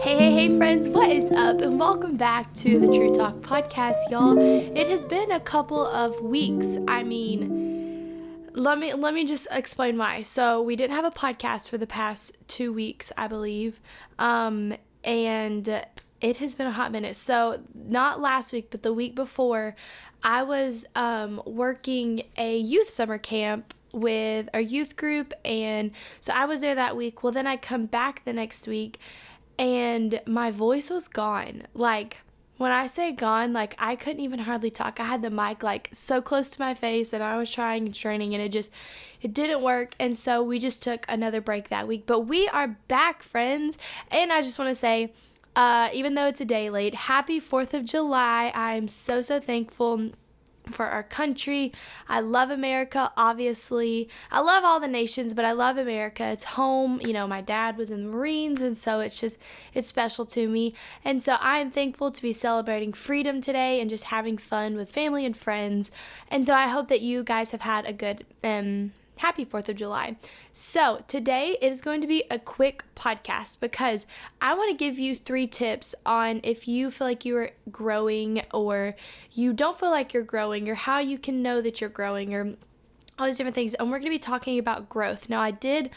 Hey, friends, what is up? And welcome back to the True Talk podcast, y'all. It has been a couple of weeks. Let me just explain why. So we didn't have a podcast for the past 2 weeks, I believe. And it has been a hot minute. So not last week, but the week before, I was working a youth summer camp with our youth group, and so I was there that week. Well, then I come back the next week and my voice was gone. Like, when I say gone, like, I couldn't even hardly talk. I had the mic like so close to my face, and I was trying and straining, and it didn't work. And so we just took another break that week, but we are back, friends. And I just want to say, even though it's a day late, happy 4th of July. I'm so thankful for our country. I love America, obviously. I love all the nations, but I love America. It's home. You know, my dad was in the Marines, and so it's special to me. And so I am thankful to be celebrating freedom today and just having fun with family and friends. And so I hope that you guys have had a good happy 4th of July. So today it is going to be a quick podcast because I want to give you 3 tips on if you feel like you are growing or you don't feel like you're growing, or how you can know that you're growing, or all these different things. And we're going to be talking about growth. Now, I did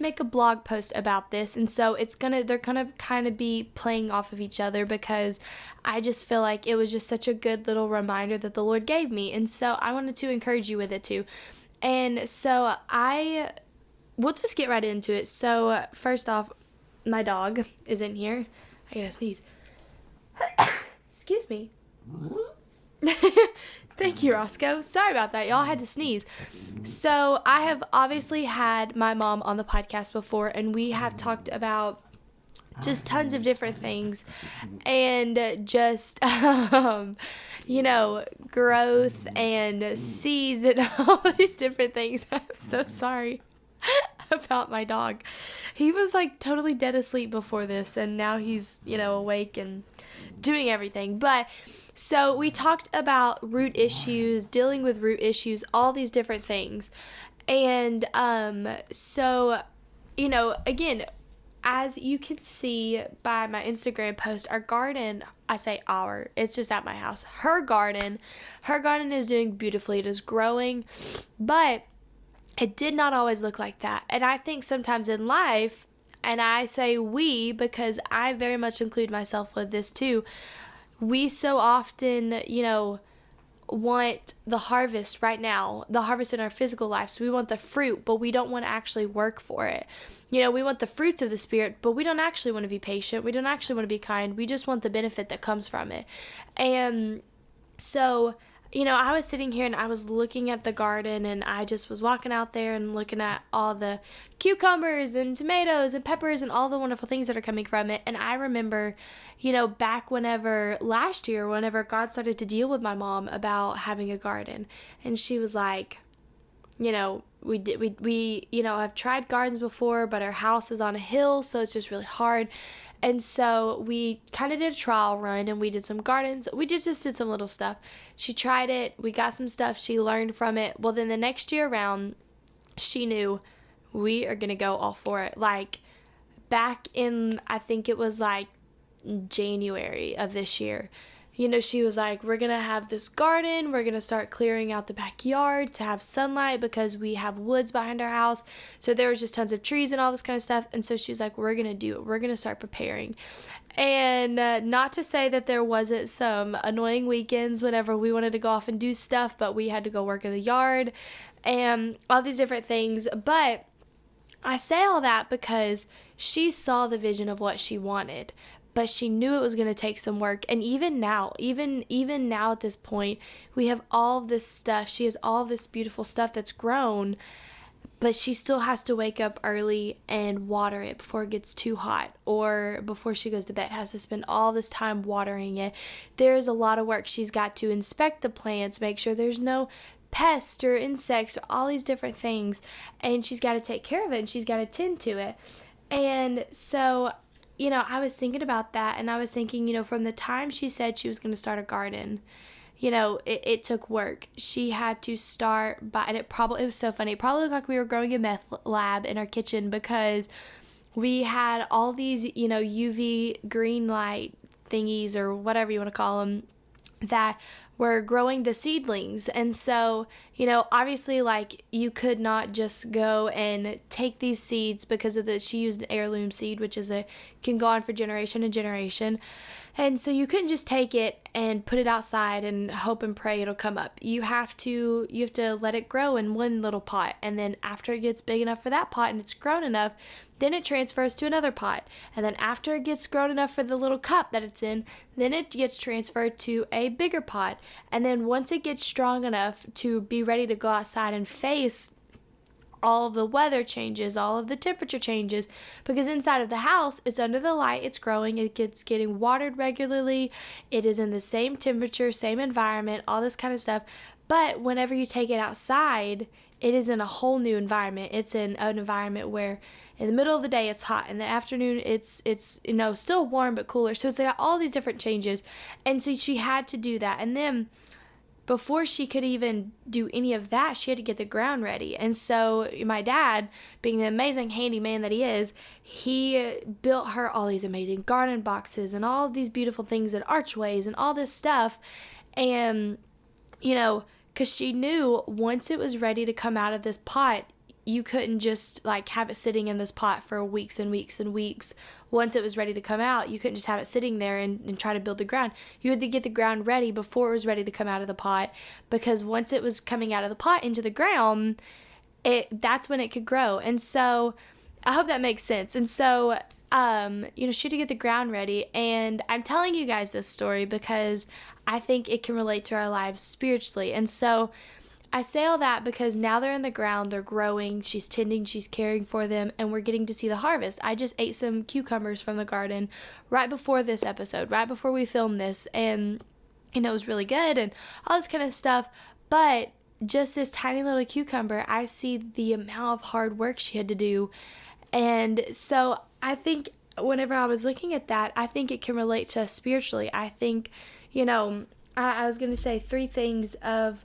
make a blog post about this, and so they're gonna kind of be playing off of each other because I just feel like it was just such a good little reminder that the Lord gave me. And so I wanted to encourage you with it too. And so we'll just get right into it. So first off, my dog is in here. I gotta sneeze. Excuse me. Thank you, Roscoe. Sorry about that, y'all. I had to sneeze. So I have obviously had my mom on the podcast before, and we have talked about just tons of different things, and just growth and seeds and all these different things. I'm so sorry about my dog. He was like totally dead asleep before this, and now he's awake and doing everything. But so we talked about root issues, dealing with root issues, all these different things. And so again, as you can see by my Instagram post, our garden, it's just at my house. Her garden is doing beautifully. It is growing, but it did not always look like that. And I think sometimes in life, and I say we because I very much include myself with this too, we so often, want the harvest right now, the harvest in our physical lives. We want the fruit, but we don't want to actually work for it. We want the fruits of the Spirit, but we don't actually want to be patient. We don't actually want to be kind. We just want the benefit that comes from it. And so, I was sitting here and I was looking at the garden, and I just was walking out there and looking at all the cucumbers and tomatoes and peppers and all the wonderful things that are coming from it. And I remember, back last year, whenever God started to deal with my mom about having a garden, and she was like, I've tried gardens before, but our house is on a hill, so it's just really hard. And so we kind of did a trial run, and we did some gardens. We just did some little stuff. She tried it. We got some stuff. She learned from it. Well, then the next year around, she knew we are going to go all for it. Like back in, I think it was like January of this year, she was like, we're going to have this garden. We're going to start clearing out the backyard to have sunlight because we have woods behind our house. So there was just tons of trees and all this kind of stuff. And so she was like, we're going to do it. We're going to start preparing. And not to say that there wasn't some annoying weekends whenever we wanted to go off and do stuff, but we had to go work in the yard and all these different things. But I say all that because she saw the vision of what she wanted. But she knew it was going to take some work. And even now at this point, we have all of this stuff. She has all of this beautiful stuff that's grown, but she still has to wake up early and water it before it gets too hot, or before she goes to bed, has to spend all this time watering it. There's a lot of work. She's got to inspect the plants, make sure there's no pests or insects or all these different things. And she's got to take care of it, and she's got to tend to it. And so I was thinking about that, and I was thinking, from the time she said she was going to start a garden, it took work. She had to start by, and it was so funny. It probably looked like we were growing a meth lab in our kitchen because we had all these, UV green light thingies or whatever you want to call them that were growing the seedlings. And so, obviously, like, you could not just go and take these seeds because of she used an heirloom seed, which can go on for generation and generation. And so you couldn't just take it and put it outside and hope and pray it'll come up. You have to let it grow in one little pot. And then after it gets big enough for that pot and it's grown enough, then it transfers to another pot. And then after it gets grown enough for the little cup that it's in, then it gets transferred to a bigger pot. And then once it gets strong enough to be ready to go outside and face all of the weather changes, all of the temperature changes, because inside of the house, it's under the light, it's growing, it gets getting watered regularly, it is in the same temperature, same environment, all this kind of stuff. But whenever you take it outside, it is in a whole new environment. It's in an environment where in the middle of the day it's hot, in the afternoon it's still warm but cooler. So it's got all these different changes. And so she had to do that. And then before she could even do any of that, she had to get the ground ready. And so my dad, being the amazing handyman that he is, he built her all these amazing garden boxes and all of these beautiful things and archways and all this stuff. And, because she knew once it was ready to come out of this pot, you couldn't just like have it sitting in this pot for weeks and weeks and weeks. Once it was ready to come out, you couldn't just have it sitting there and try to build the ground. You had to get the ground ready before it was ready to come out of the pot, because once it was coming out of the pot into the ground, that's when it could grow. And so I hope that makes sense. And so, she had to get the ground ready. And I'm telling you guys this story because I think it can relate to our lives spiritually. And so I say all that because now they're in the ground, they're growing, she's tending, she's caring for them, and we're getting to see the harvest. I just ate some cucumbers from the garden right before this episode, right before we filmed this, and it was really good and all this kind of stuff. But just this tiny little cucumber, I see the amount of hard work she had to do. And so I think whenever I was looking at that, I think it can relate to us spiritually. I think, I was going to say 3 things of,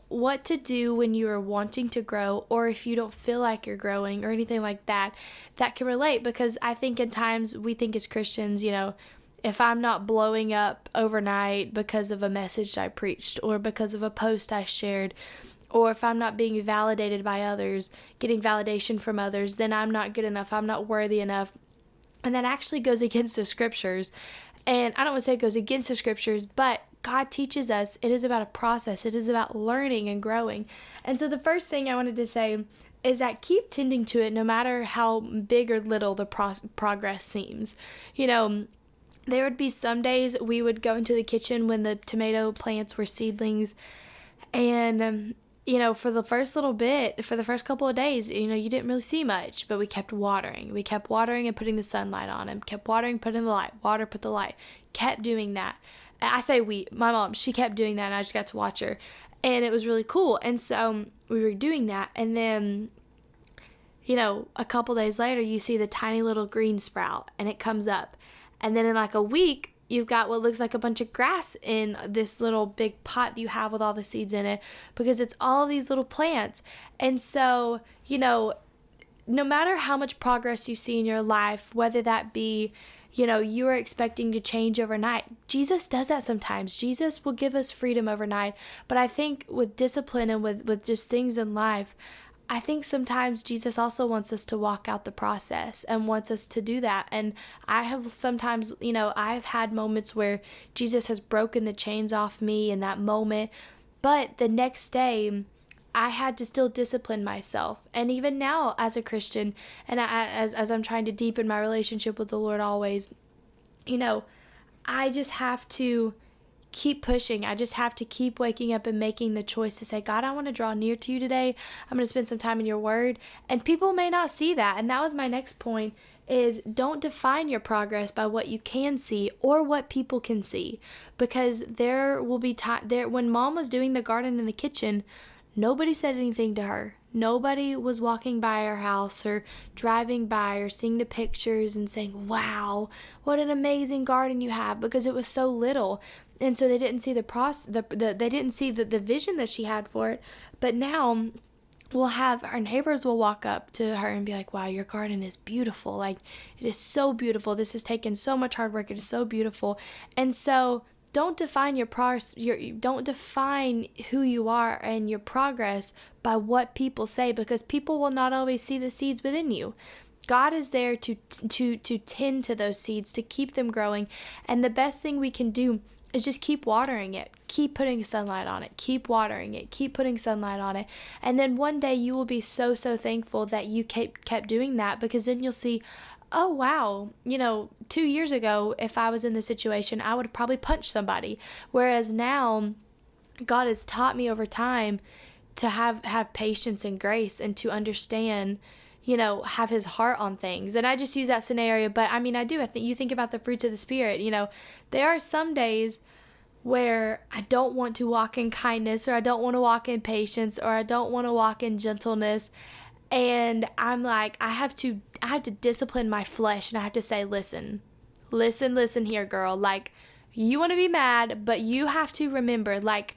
what to do when you are wanting to grow, or if you don't feel like you're growing or anything like that, that can relate. Because I think at times we think as Christians, if I'm not blowing up overnight because of a message I preached or because of a post I shared, or if I'm not being validated by others, getting validation from others, then I'm not good enough, I'm not worthy enough. And that actually goes against the scriptures. And I don't want to say it goes against the scriptures, but God teaches us it is about a process. It is about learning and growing. And so the first thing I wanted to say is that keep tending to it no matter how big or little the progress seems. There would be some days we would go into the kitchen when the tomato plants were seedlings, and for the first couple of days, you didn't really see much, but we kept watering. We kept watering and putting the sunlight on them, kept watering, putting the light, water, put the light, kept doing that. I say my mom, she kept doing that, and I just got to watch her, and it was really cool. And so we were doing that, and then, a couple days later, you see the tiny little green sprout, and it comes up, and then in like a week, you've got what looks like a bunch of grass in this little big pot that you have with all the seeds in it, because it's all these little plants. And so, no matter how much progress you see in your life, whether that be, you are expecting to change overnight. Jesus does that sometimes. Jesus will give us freedom overnight. But I think with discipline and with just things in life, I think sometimes Jesus also wants us to walk out the process and wants us to do that. And I have sometimes, I've had moments where Jesus has broken the chains off me in that moment. But the next day, I had to still discipline myself. And even now as a Christian, and as I'm trying to deepen my relationship with the Lord always, I just have to keep pushing. I just have to keep waking up and making the choice to say, God, I want to draw near to you today. I'm going to spend some time in your word. And people may not see that. And that was my next point, is don't define your progress by what you can see or what people can see. Because there will be time there when Mom was doing the garden in the kitchen, nobody said anything to her. Nobody was walking by her house or driving by or seeing the pictures and saying, wow, what an amazing garden you have, because it was so little. And so they didn't see they didn't see the vision that she had for it. But now our neighbors will walk up to her and be like, wow, your garden is beautiful. Like, it is so beautiful. This has taken so much hard work. It is so beautiful. And so don't define don't define who you are and your progress by what people say, because people will not always see the seeds within you. God is there to tend to those seeds, to keep them growing. And the best thing we can do is just keep watering it, keep putting sunlight on it, keep watering it, keep putting sunlight on it. And then one day you will be so thankful that you kept doing that, because then you'll see, oh wow, 2 years ago, if I was in this situation, I would have probably punched somebody. Whereas now, God has taught me over time to have patience and grace, and to understand, have his heart on things. And I just use that scenario, but I think you think about the fruits of the Spirit, there are some days where I don't want to walk in kindness, or I don't want to walk in patience, or I don't want to walk in gentleness. And I'm like, I have to discipline my flesh, and I have to say, listen here, girl. Like, you want to be mad, but you have to remember, like,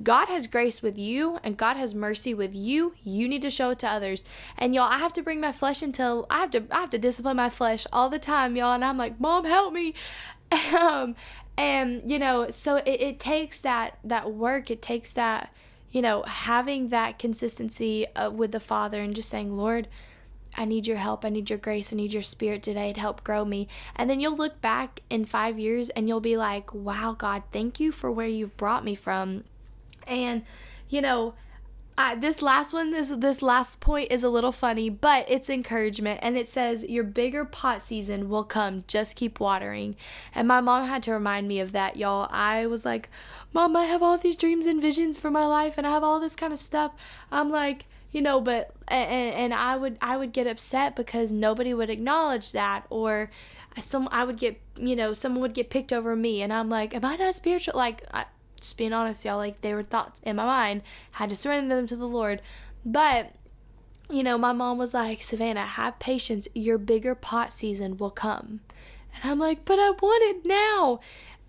God has grace with you and God has mercy with you. You need to show it to others. And y'all, I have to bring my flesh until I have to discipline my flesh all the time, y'all. And I'm like, Mom, help me. So it takes that work. It takes that, having that consistency with the Father, and just saying, Lord, I need your help. I need your grace. I need your Spirit today to help grow me. And then you'll look back in 5 years and you'll be like, wow, God, thank you for where you've brought me from. And, this last point is a little funny, but it's encouragement. And it says, your bigger pot season will come. Just keep watering. And my mom had to remind me of that, y'all. I was like, Mom, I have all these dreams and visions for my life, and I have all this kind of stuff. I'm like, but, and I would get upset because nobody would acknowledge that, or someone would get picked over me. And I'm like, am I not spiritual? Like, just being honest, y'all, like, they were thoughts in my mind, had to surrender them to the Lord. But, my mom was like, Savannah, have patience. Your bigger pot season will come. And I'm like, but I want it now.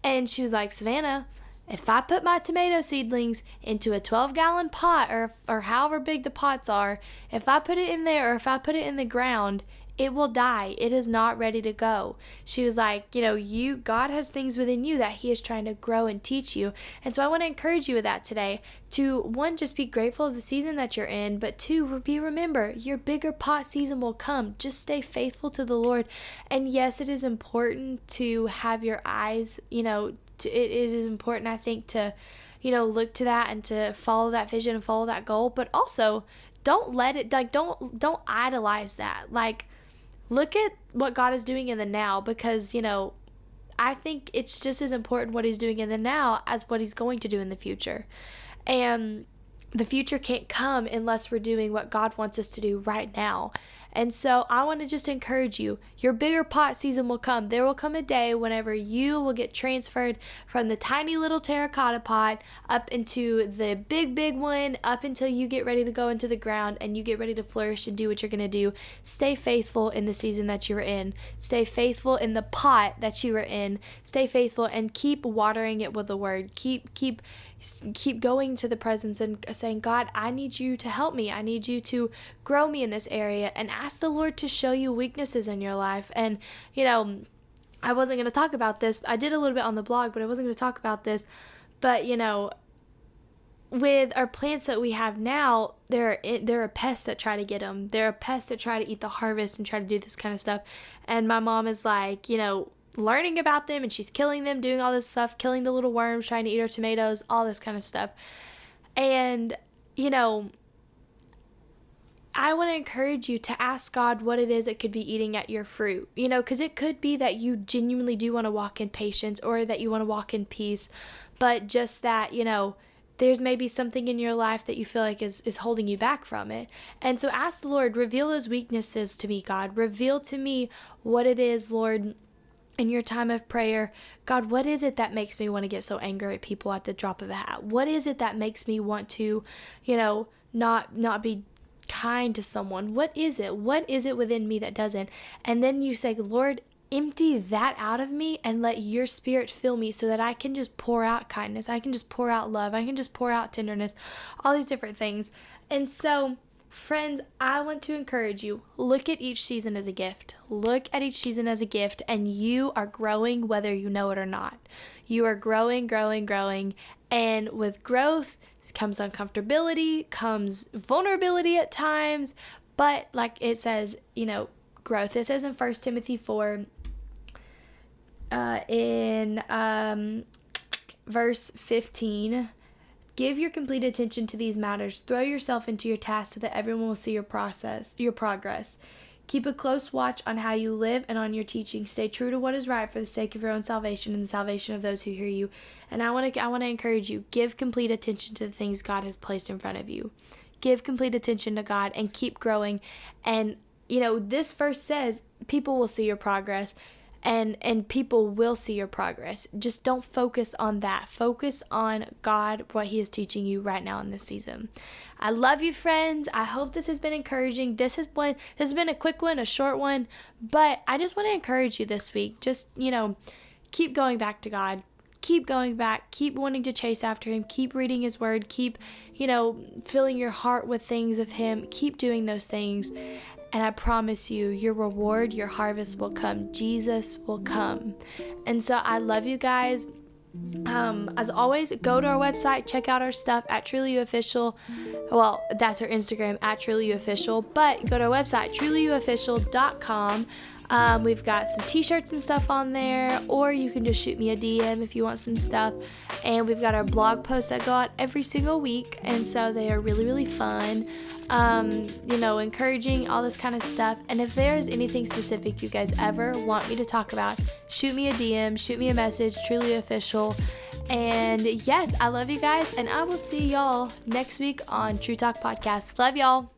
And she was like, Savannah, if I put my tomato seedlings into a 12-gallon pot, or however big the pots are, if I put it in there, or if I put it in the ground, it will die. It is not ready to go. She was like, God has things within you that he is trying to grow and teach you. And so I want to encourage you with that today, to, one, just be grateful of the season that you're in, but two, remember, your bigger pot season will come. Just stay faithful to the Lord. And yes, it is important to have your eyes, it is important, I think, to, look to that and to follow that vision and follow that goal, but also don't let it, like, don't idolize that. Like, look at what God is doing in the now, because, I think it's just as important what he's doing in the now as what he's going to do in the future. And the future can't come unless we're doing what God wants us to do right now. And so I want to just encourage you, your bigger pot season will come. There will come a day whenever you will get transferred from the tiny little terracotta pot up into the big one, up until you get ready to go into the ground and you get ready to flourish and do what you're going to do. Stay faithful in the season that you were in. Stay faithful in the pot that you were in. Stay faithful and keep watering it with the word. Keep going to the presence and saying, God, I need you to help me. I need you to grow me in this area, and ask the Lord to show you weaknesses in your life. And, I wasn't going to talk about this. I did a little bit on the blog, but I wasn't going to talk about this. But, with our plants that we have now, there are pests that try to get them. There are pests that try to eat the harvest and try to do this kind of stuff. And my mom is like, learning about them, and she's killing them, doing all this stuff, killing the little worms, trying to eat our tomatoes, all this kind of stuff. And, I want to encourage you to ask God what it is that could be eating at your fruit, because it could be that you genuinely do want to walk in patience, or that you want to walk in peace, but just that, there's maybe something in your life that you feel like is holding you back from it. And so ask the Lord, reveal those weaknesses to me, God. Reveal to me what it is, Lord, in your time of prayer. God, what is it that makes me want to get so angry at people at the drop of a hat? What is it that makes me want to, not be kind to someone? What is it? What is it within me that doesn't? And then you say, Lord, empty that out of me and let your Spirit fill me, so that I can just pour out kindness. I can just pour out love. I can just pour out tenderness, all these different things. And so Friends, I want to encourage you, look at each season as a gift. Look at each season as a gift, and you are growing whether you know it or not. You are growing, growing, growing, and with growth comes uncomfortability, comes vulnerability at times, but like it says, growth. It says in 1 Timothy 4, in verse 15, give your complete attention to these matters. Throw yourself into your task so that everyone will see your progress. Keep a close watch on how you live and on your teaching. Stay true to what is right for the sake of your own salvation and the salvation of those who hear you. And I want to encourage you, give complete attention to the things God has placed in front of you. Give complete attention to God and keep growing. And, this verse says people will see your progress. And people will see your progress. Just don't focus on that. Focus on God, what He is teaching you right now in this season. I love you, friends. I hope this has been encouraging. This has been a quick one, a short one, but I just want to encourage you this week. Just, keep going back to God. Keep going back. Keep wanting to chase after Him. Keep reading His Word. Keep, filling your heart with things of Him. Keep doing those things. And I promise you, your reward, your harvest will come. Jesus will come. And so I love you guys. As always, go to our website, check out our stuff at TrulyYouOfficial. Well, that's our Instagram, at TrulyYouOfficial. But go to our website, TrulyYouOfficial.com. We've got some t-shirts and stuff on there, or you can just shoot me a DM if you want some stuff. And we've got our blog posts that go out every single week, and so they are really, really fun. Encouraging, all this kind of stuff. And if there's anything specific you guys ever want me to talk about, shoot me a DM, shoot me a message, TrulyOfficial. And yes, I love you guys, and I will see y'all next week on True Talk Podcast. Love y'all.